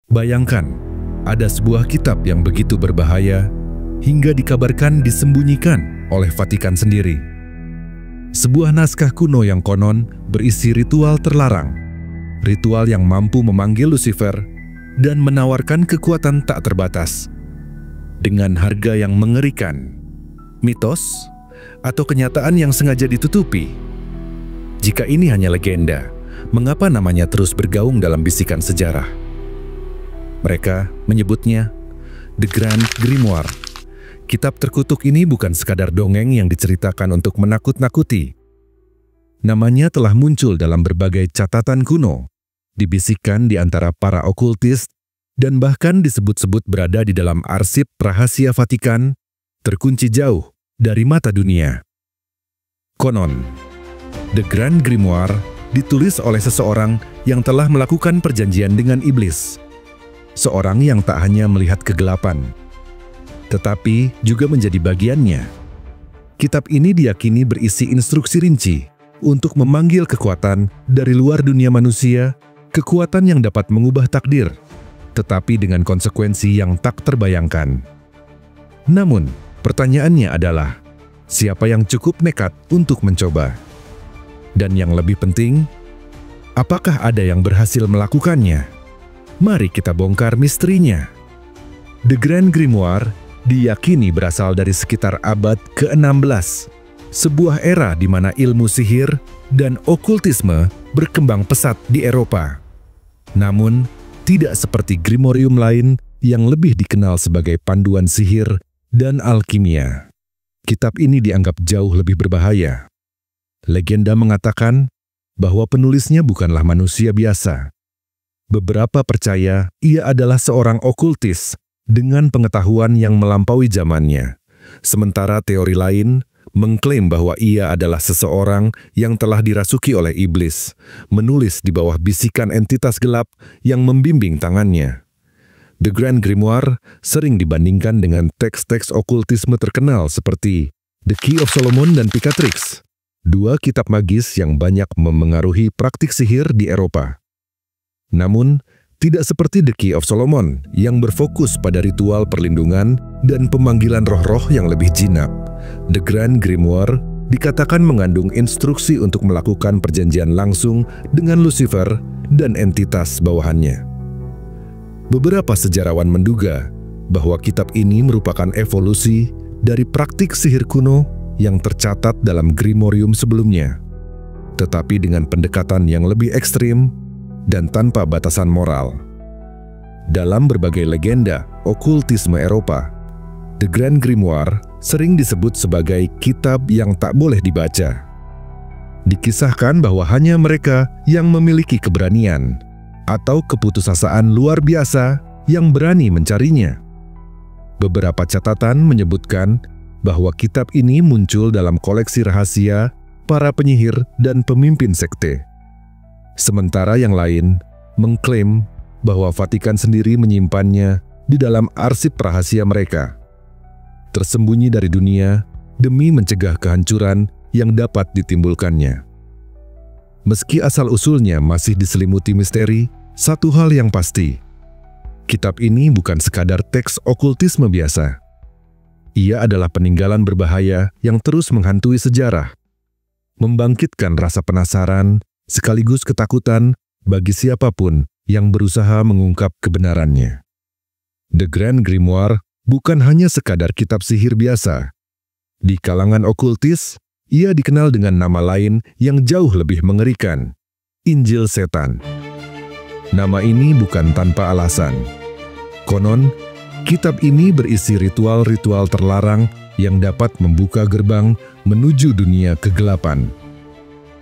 Bayangkan, ada sebuah kitab yang begitu berbahaya hingga dikabarkan disembunyikan oleh Vatikan sendiri. Sebuah naskah kuno yang konon berisi ritual terlarang, ritual yang mampu memanggil Lucifer dan menawarkan kekuatan tak terbatas dengan harga yang mengerikan. Mitos atau kenyataan yang sengaja ditutupi? Jika ini hanya legenda, mengapa namanya terus bergaung dalam bisikan sejarah? Mereka menyebutnya The Grand Grimoire. Kitab terkutuk ini bukan sekadar dongeng yang diceritakan untuk menakut-nakuti. Namanya telah muncul dalam berbagai catatan kuno, dibisikkan di antara para okultis, dan bahkan disebut-sebut berada di dalam arsip rahasia Vatikan, terkunci jauh dari mata dunia. Konon, The Grand Grimoire ditulis oleh seseorang yang telah melakukan perjanjian dengan iblis. Seorang yang tak hanya melihat kegelapan, tetapi juga menjadi bagiannya. Kitab ini diyakini berisi instruksi rinci untuk memanggil kekuatan dari luar dunia manusia, kekuatan yang dapat mengubah takdir, tetapi dengan konsekuensi yang tak terbayangkan. Namun, pertanyaannya adalah, siapa yang cukup nekat untuk mencoba? Dan yang lebih penting, apakah ada yang berhasil melakukannya? Mari kita bongkar misterinya. The Grand Grimoire diyakini berasal dari sekitar abad ke-16, sebuah era di mana ilmu sihir dan okultisme berkembang pesat di Eropa. Namun, tidak seperti grimorium lain yang lebih dikenal sebagai panduan sihir dan alkimia. Kitab ini dianggap jauh lebih berbahaya. Legenda mengatakan bahwa penulisnya bukanlah manusia biasa. Beberapa percaya ia adalah seorang okultis dengan pengetahuan yang melampaui zamannya. Sementara teori lain mengklaim bahwa ia adalah seseorang yang telah dirasuki oleh iblis, menulis di bawah bisikan entitas gelap yang membimbing tangannya. The Grand Grimoire sering dibandingkan dengan teks-teks okultisme terkenal seperti The Key of Solomon dan Picatrix, dua kitab magis yang banyak memengaruhi praktik sihir di Eropa. Namun, tidak seperti The Key of Solomon yang berfokus pada ritual perlindungan dan pemanggilan roh-roh yang lebih jinak. The Grand Grimoire dikatakan mengandung instruksi untuk melakukan perjanjian langsung dengan Lucifer dan entitas bawahannya. Beberapa sejarawan menduga bahwa kitab ini merupakan evolusi dari praktik sihir kuno yang tercatat dalam grimorium sebelumnya, tetapi dengan pendekatan yang lebih ekstrim dan tanpa batasan moral. Dalam berbagai legenda okultisme Eropa, The Grand Grimoire sering disebut sebagai kitab yang tak boleh dibaca. Dikisahkan bahwa hanya mereka yang memiliki keberanian atau keputusasaan luar biasa yang berani mencarinya. Beberapa catatan menyebutkan bahwa kitab ini muncul dalam koleksi rahasia para penyihir dan pemimpin sekte. Sementara yang lain mengklaim bahwa Vatikan sendiri menyimpannya di dalam arsip rahasia mereka, tersembunyi dari dunia demi mencegah kehancuran yang dapat ditimbulkannya. Meski asal-usulnya masih diselimuti misteri, satu hal yang pasti, kitab ini bukan sekadar teks okultisme biasa. Ia adalah peninggalan berbahaya yang terus menghantui sejarah, membangkitkan rasa penasaran sekaligus ketakutan bagi siapapun yang berusaha mengungkap kebenarannya. The Grand Grimoire bukan hanya sekadar kitab sihir biasa. Di kalangan okultis, ia dikenal dengan nama lain yang jauh lebih mengerikan, Injil Setan. Nama ini bukan tanpa alasan. Konon, kitab ini berisi ritual-ritual terlarang yang dapat membuka gerbang menuju dunia kegelapan,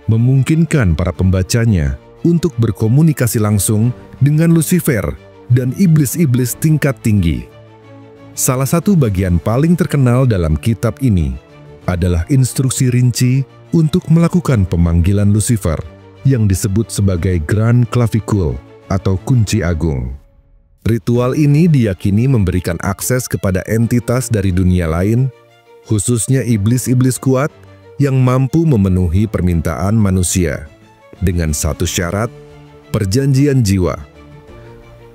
memungkinkan para pembacanya untuk berkomunikasi langsung dengan Lucifer dan iblis-iblis tingkat tinggi. Salah satu bagian paling terkenal dalam kitab ini adalah instruksi rinci untuk melakukan pemanggilan Lucifer yang disebut sebagai Grand Clavicule atau kunci agung. Ritual ini diyakini memberikan akses kepada entitas dari dunia lain, khususnya iblis-iblis kuat yang mampu memenuhi permintaan manusia, dengan satu syarat, perjanjian jiwa.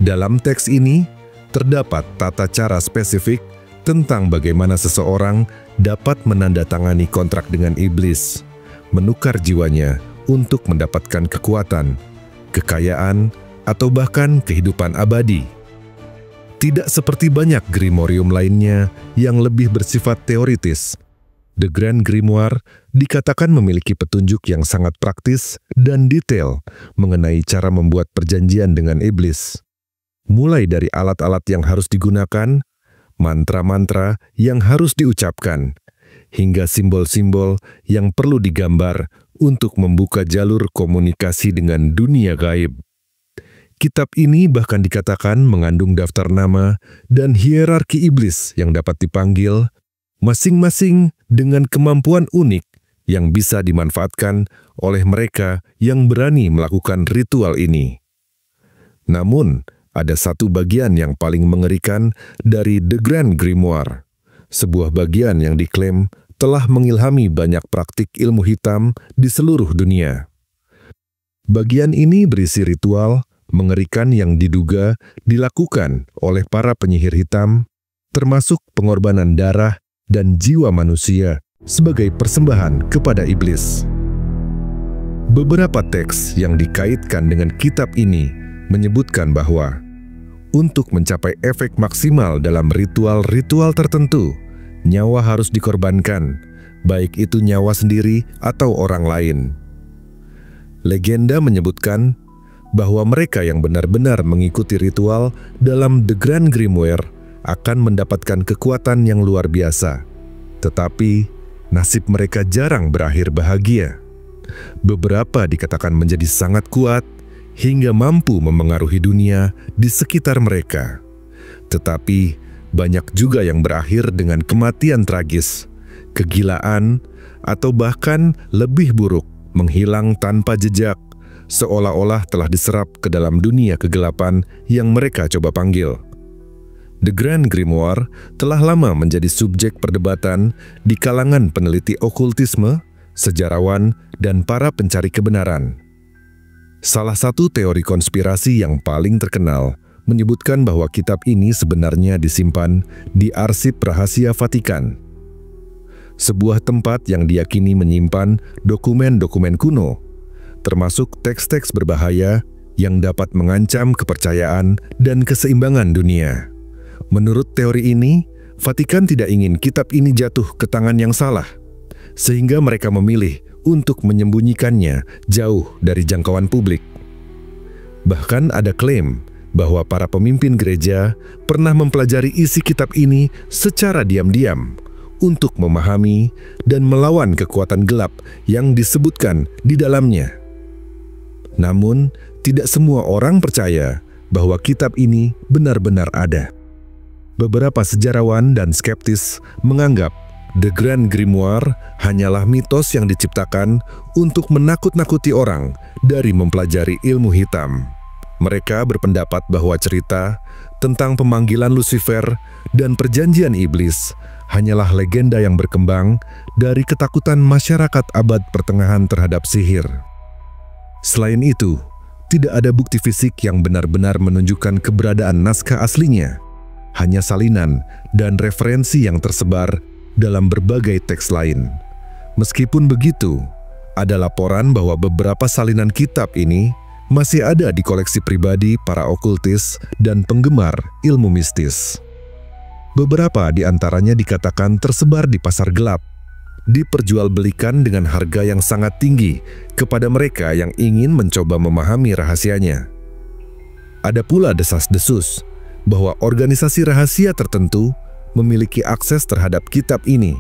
Dalam teks ini, terdapat tata cara spesifik tentang bagaimana seseorang dapat menandatangani kontrak dengan iblis, menukar jiwanya untuk mendapatkan kekuatan, kekayaan, atau bahkan kehidupan abadi. Tidak seperti banyak grimorium lainnya yang lebih bersifat teoritis, The Grand Grimoire dikatakan memiliki petunjuk yang sangat praktis dan detail mengenai cara membuat perjanjian dengan iblis. Mulai dari alat-alat yang harus digunakan, mantra-mantra yang harus diucapkan, hingga simbol-simbol yang perlu digambar untuk membuka jalur komunikasi dengan dunia gaib. Kitab ini bahkan dikatakan mengandung daftar nama dan hierarki iblis yang dapat dipanggil, masing-masing dengan kemampuan unik yang bisa dimanfaatkan oleh mereka yang berani melakukan ritual ini. Namun, ada satu bagian yang paling mengerikan dari The Grand Grimoire, sebuah bagian yang diklaim telah mengilhami banyak praktik ilmu hitam di seluruh dunia. Bagian ini berisi ritual mengerikan yang diduga dilakukan oleh para penyihir hitam, termasuk pengorbanan darah dan jiwa manusia sebagai persembahan kepada iblis. Beberapa teks yang dikaitkan dengan kitab ini menyebutkan bahwa untuk mencapai efek maksimal dalam ritual-ritual tertentu, nyawa harus dikorbankan, baik itu nyawa sendiri atau orang lain. Legenda menyebutkan bahwa mereka yang benar-benar mengikuti ritual dalam The Grand Grimoire akan mendapatkan kekuatan yang luar biasa. Tetapi, nasib mereka jarang berakhir bahagia. Beberapa dikatakan menjadi sangat kuat hingga mampu memengaruhi dunia di sekitar mereka. Tetapi, banyak juga yang berakhir dengan kematian tragis, kegilaan, atau bahkan lebih buruk, menghilang tanpa jejak, seolah-olah telah diserap ke dalam dunia kegelapan yang mereka coba panggil. The Grand Grimoire telah lama menjadi subjek perdebatan di kalangan peneliti okultisme, sejarawan, dan para pencari kebenaran. Salah satu teori konspirasi yang paling terkenal menyebutkan bahwa kitab ini sebenarnya disimpan di arsip rahasia Vatikan, sebuah tempat yang diyakini menyimpan dokumen-dokumen kuno, termasuk teks-teks berbahaya yang dapat mengancam kepercayaan dan keseimbangan dunia. Menurut teori ini, Vatikan tidak ingin kitab ini jatuh ke tangan yang salah, sehingga mereka memilih untuk menyembunyikannya jauh dari jangkauan publik. Bahkan ada klaim bahwa para pemimpin gereja pernah mempelajari isi kitab ini secara diam-diam untuk memahami dan melawan kekuatan gelap yang disebutkan di dalamnya. Namun, tidak semua orang percaya bahwa kitab ini benar-benar ada. Beberapa sejarawan dan skeptis menganggap The Grand Grimoire hanyalah mitos yang diciptakan untuk menakut-nakuti orang dari mempelajari ilmu hitam. Mereka berpendapat bahwa cerita tentang pemanggilan Lucifer dan perjanjian iblis hanyalah legenda yang berkembang dari ketakutan masyarakat abad pertengahan terhadap sihir. Selain itu, tidak ada bukti fisik yang benar-benar menunjukkan keberadaan naskah aslinya, hanya salinan dan referensi yang tersebar dalam berbagai teks lain. Meskipun begitu, ada laporan bahwa beberapa salinan kitab ini masih ada di koleksi pribadi para okultis dan penggemar ilmu mistis. Beberapa di antaranya dikatakan tersebar di pasar gelap, diperjualbelikan dengan harga yang sangat tinggi kepada mereka yang ingin mencoba memahami rahasianya. Ada pula desas-desus bahwa organisasi rahasia tertentu memiliki akses terhadap kitab ini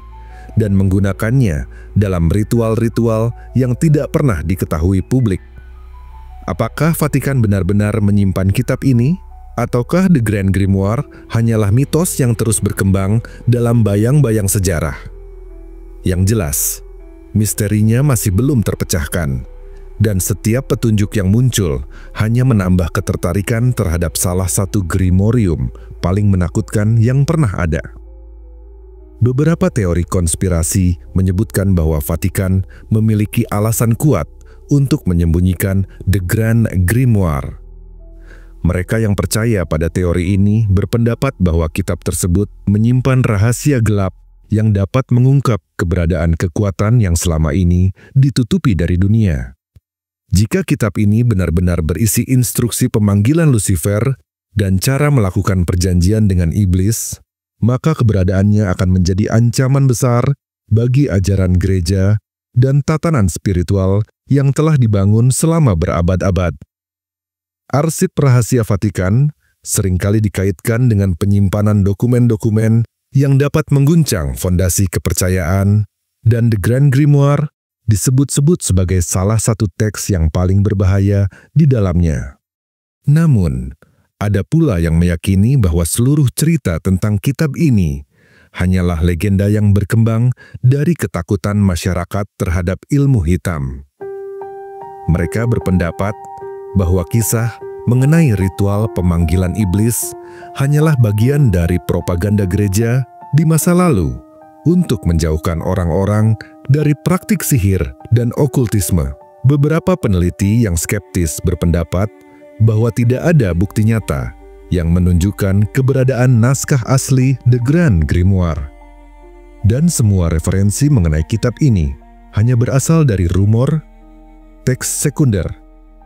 dan menggunakannya dalam ritual-ritual yang tidak pernah diketahui publik. Apakah Vatikan benar-benar menyimpan kitab ini? Ataukah The Grand Grimoire hanyalah mitos yang terus berkembang dalam bayang-bayang sejarah? Yang jelas, misterinya masih belum terpecahkan, dan setiap petunjuk yang muncul hanya menambah ketertarikan terhadap salah satu grimorium paling menakutkan yang pernah ada. Beberapa teori konspirasi menyebutkan bahwa Vatikan memiliki alasan kuat untuk menyembunyikan The Grand Grimoire. Mereka yang percaya pada teori ini berpendapat bahwa kitab tersebut menyimpan rahasia gelap yang dapat mengungkap keberadaan kekuatan yang selama ini ditutupi dari dunia. Jika kitab ini benar-benar berisi instruksi pemanggilan Lucifer dan cara melakukan perjanjian dengan iblis, maka keberadaannya akan menjadi ancaman besar bagi ajaran gereja dan tatanan spiritual yang telah dibangun selama berabad-abad. Arsip rahasia Vatikan seringkali dikaitkan dengan penyimpanan dokumen-dokumen yang dapat mengguncang fondasi kepercayaan, dan The Grand Grimoire disebut-sebut sebagai salah satu teks yang paling berbahaya di dalamnya. Namun, ada pula yang meyakini bahwa seluruh cerita tentang kitab ini hanyalah legenda yang berkembang dari ketakutan masyarakat terhadap ilmu hitam. Mereka berpendapat bahwa kisah mengenai ritual pemanggilan iblis hanyalah bagian dari propaganda gereja di masa lalu untuk menjauhkan orang-orang dari praktik sihir dan okultisme. Beberapa peneliti yang skeptis berpendapat bahwa tidak ada bukti nyata yang menunjukkan keberadaan naskah asli The Grand Grimoire. Dan semua referensi mengenai kitab ini hanya berasal dari rumor, teks sekunder,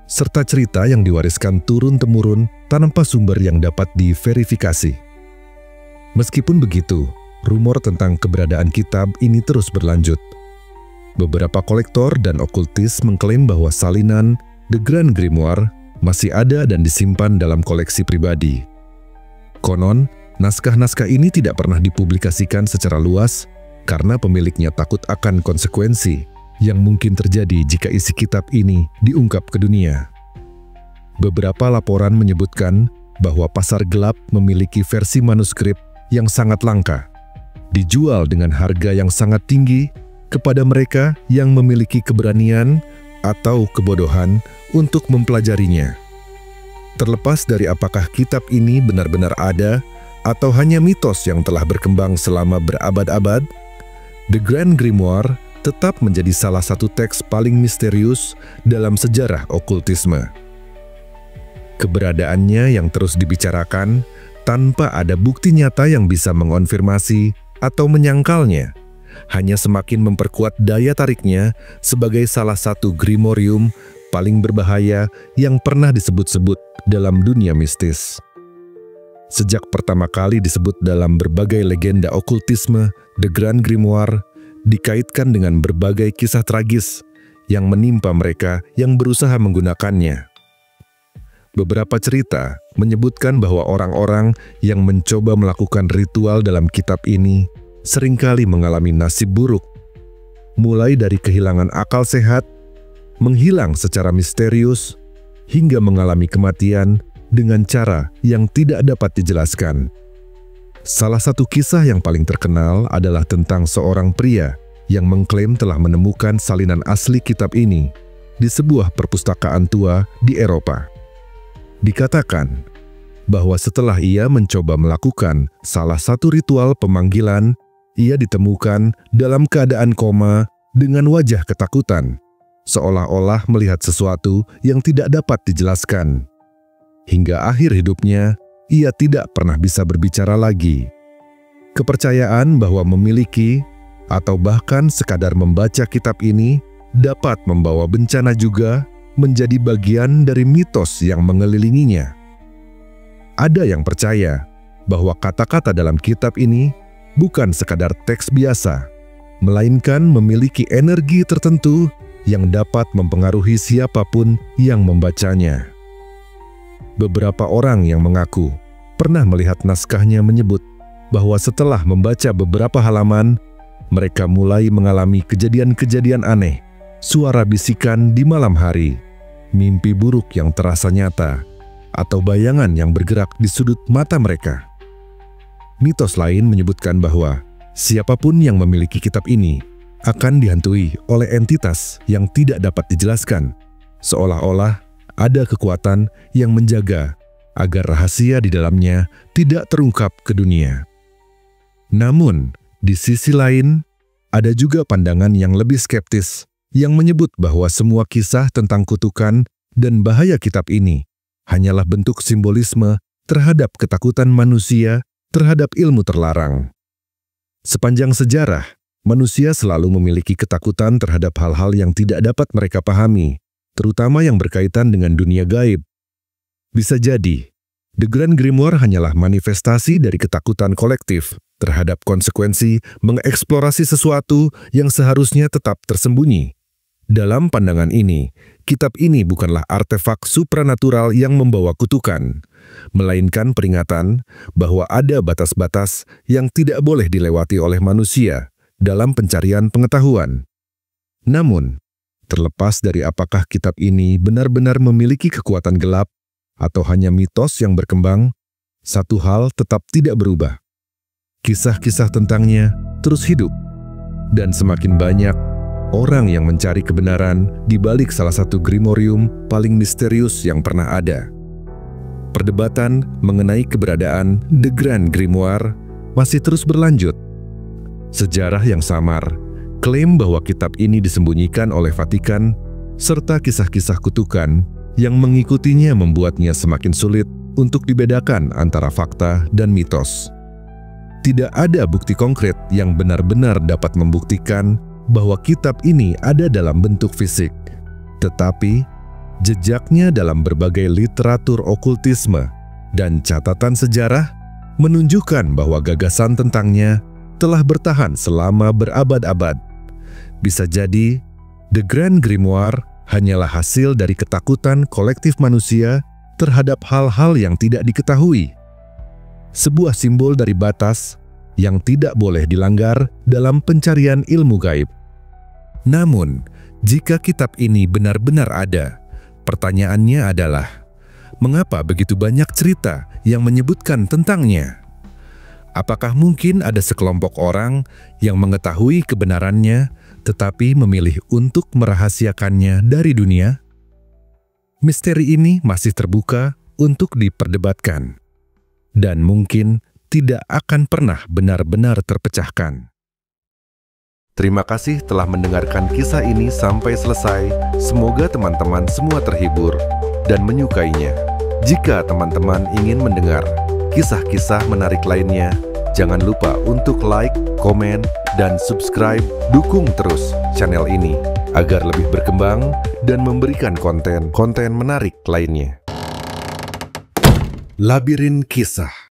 serta cerita yang diwariskan turun-temurun tanpa sumber yang dapat diverifikasi. Meskipun begitu, rumor tentang keberadaan kitab ini terus berlanjut. Beberapa kolektor dan okultis mengklaim bahwa salinan The Grand Grimoire masih ada dan disimpan dalam koleksi pribadi. Konon, naskah-naskah ini tidak pernah dipublikasikan secara luas karena pemiliknya takut akan konsekuensi yang mungkin terjadi jika isi kitab ini diungkap ke dunia. Beberapa laporan menyebutkan bahwa pasar gelap memiliki versi manuskrip yang sangat langka, dijual dengan harga yang sangat tinggi kepada mereka yang memiliki keberanian atau kebodohan untuk mempelajarinya. Terlepas dari apakah kitab ini benar-benar ada atau hanya mitos yang telah berkembang selama berabad-abad, The Grand Grimoire tetap menjadi salah satu teks paling misterius dalam sejarah okultisme. Keberadaannya yang terus dibicarakan tanpa ada bukti nyata yang bisa mengonfirmasi atau menyangkalnya, hanya semakin memperkuat daya tariknya sebagai salah satu grimorium paling berbahaya yang pernah disebut-sebut dalam dunia mistis. Sejak pertama kali disebut dalam berbagai legenda okultisme, The Grand Grimoire dikaitkan dengan berbagai kisah tragis yang menimpa mereka yang berusaha menggunakannya. Beberapa cerita menyebutkan bahwa orang-orang yang mencoba melakukan ritual dalam kitab ini seringkali mengalami nasib buruk, mulai dari kehilangan akal sehat, menghilang secara misterius, hingga mengalami kematian dengan cara yang tidak dapat dijelaskan. Salah satu kisah yang paling terkenal adalah tentang seorang pria yang mengklaim telah menemukan salinan asli kitab ini di sebuah perpustakaan tua di Eropa. Dikatakan bahwa setelah ia mencoba melakukan salah satu ritual pemanggilan, ia ditemukan dalam keadaan koma dengan wajah ketakutan, seolah-olah melihat sesuatu yang tidak dapat dijelaskan. Hingga akhir hidupnya, ia tidak pernah bisa berbicara lagi. Kepercayaan bahwa memiliki atau bahkan sekadar membaca kitab ini dapat membawa bencana juga menjadi bagian dari mitos yang mengelilinginya. Ada yang percaya bahwa kata-kata dalam kitab ini bukan sekadar teks biasa, melainkan memiliki energi tertentu yang dapat mempengaruhi siapapun yang membacanya. Beberapa orang yang mengaku pernah melihat naskahnya menyebut bahwa setelah membaca beberapa halaman, mereka mulai mengalami kejadian-kejadian aneh, suara bisikan di malam hari, mimpi buruk yang terasa nyata, atau bayangan yang bergerak di sudut mata mereka. Mitos lain menyebutkan bahwa siapapun yang memiliki kitab ini akan dihantui oleh entitas yang tidak dapat dijelaskan, seolah-olah ada kekuatan yang menjaga agar rahasia di dalamnya tidak terungkap ke dunia. Namun, di sisi lain, ada juga pandangan yang lebih skeptis yang menyebut bahwa semua kisah tentang kutukan dan bahaya kitab ini hanyalah bentuk simbolisme terhadap ketakutan manusia terhadap ilmu terlarang. Sepanjang sejarah, manusia selalu memiliki ketakutan terhadap hal-hal yang tidak dapat mereka pahami, terutama yang berkaitan dengan dunia gaib. Bisa jadi, The Grand Grimoire hanyalah manifestasi dari ketakutan kolektif terhadap konsekuensi mengeksplorasi sesuatu yang seharusnya tetap tersembunyi. Dalam pandangan ini, kitab ini bukanlah artefak supranatural yang membawa kutukan, melainkan peringatan bahwa ada batas-batas yang tidak boleh dilewati oleh manusia dalam pencarian pengetahuan. Namun, terlepas dari apakah kitab ini benar-benar memiliki kekuatan gelap atau hanya mitos yang berkembang, satu hal tetap tidak berubah. Kisah-kisah tentangnya terus hidup, dan semakin banyak orang yang mencari kebenaran di balik salah satu grimorium paling misterius yang pernah ada. Perdebatan mengenai keberadaan The Grand Grimoire masih terus berlanjut. Sejarah yang samar, klaim bahwa kitab ini disembunyikan oleh Vatikan, serta kisah-kisah kutukan yang mengikutinya membuatnya semakin sulit untuk dibedakan antara fakta dan mitos. Tidak ada bukti konkret yang benar-benar dapat membuktikan bahwa kitab ini ada dalam bentuk fisik, tetapi jejaknya dalam berbagai literatur okultisme dan catatan sejarah menunjukkan bahwa gagasan tentangnya telah bertahan selama berabad-abad. Bisa jadi, The Grand Grimoire hanyalah hasil dari ketakutan kolektif manusia terhadap hal-hal yang tidak diketahui. Sebuah simbol dari batas yang tidak boleh dilanggar dalam pencarian ilmu gaib. Namun, jika kitab ini benar-benar ada, pertanyaannya adalah, mengapa begitu banyak cerita yang menyebutkan tentangnya? Apakah mungkin ada sekelompok orang yang mengetahui kebenarannya tetapi memilih untuk merahasiakannya dari dunia? Misteri ini masih terbuka untuk diperdebatkan, dan mungkin tidak akan pernah benar-benar terpecahkan. Terima kasih telah mendengarkan kisah ini sampai selesai. Semoga teman-teman semua terhibur dan menyukainya. Jika teman-teman ingin mendengar kisah-kisah menarik lainnya, jangan lupa untuk like, komen, dan subscribe. Dukung terus channel ini agar lebih berkembang dan memberikan konten-konten menarik lainnya. Labirin Kisah.